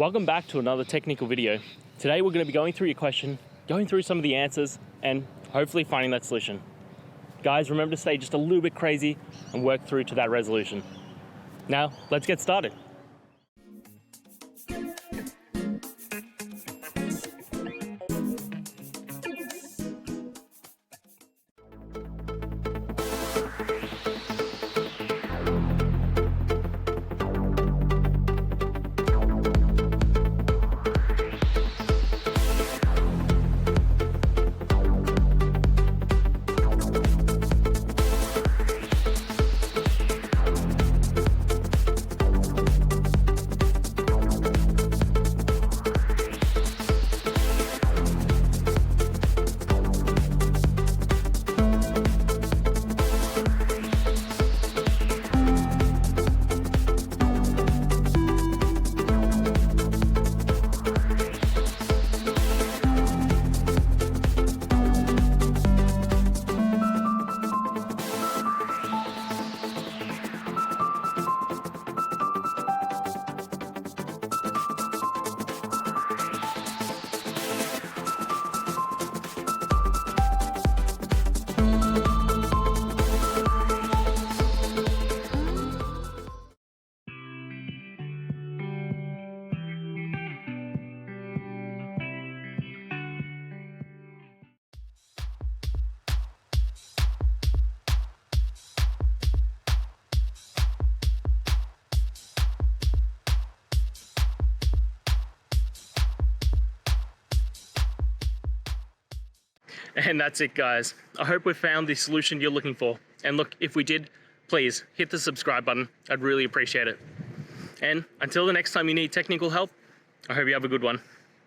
Welcome back to another technical video. Today we're going to be going through your question, going through some of the answers, and hopefully finding that solution. Guys, remember to stay just a little bit crazy and work through to that resolution. Now, let's get started. And that's it, guys. I hope we found the solution you're looking for. And look, if we did, please hit the subscribe button. I'd really appreciate it. And until the next time you need technical help, I hope you have a good one.